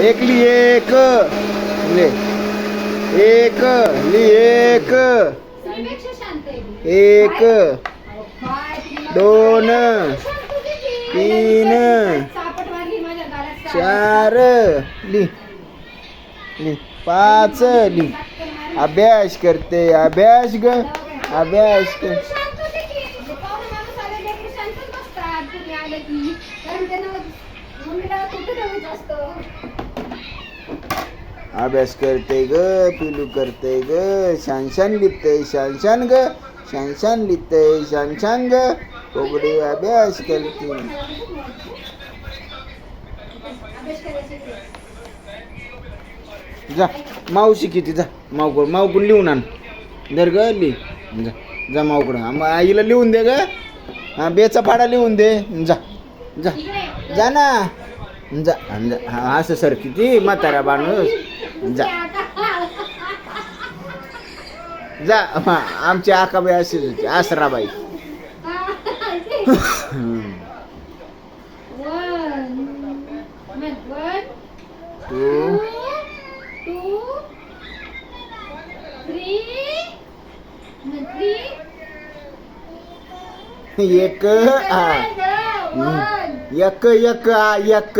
एक ली एक ले एक ली एक एक दोन तीन चार ली ली पाच ली अभ्यास करते अभ्यास ग अभ्यास कर अभ्यास करते ग पिलू करते ग छान छान लिहिते छान छान ग छान छान लिहिते छान छान ग कोबडी अभ्यास करते जा मावशी किती जा मावकडून लिहून आण दर ग लिह जा जा मावकडं आईला लिहून दे ग हा बेचा पाडा लिहून दे जा जा जा ना जा हा असं सर किती म्हातारा माणूस जा जा आमची आकाबाई अशीच होती आसराबाई टू एक एक एक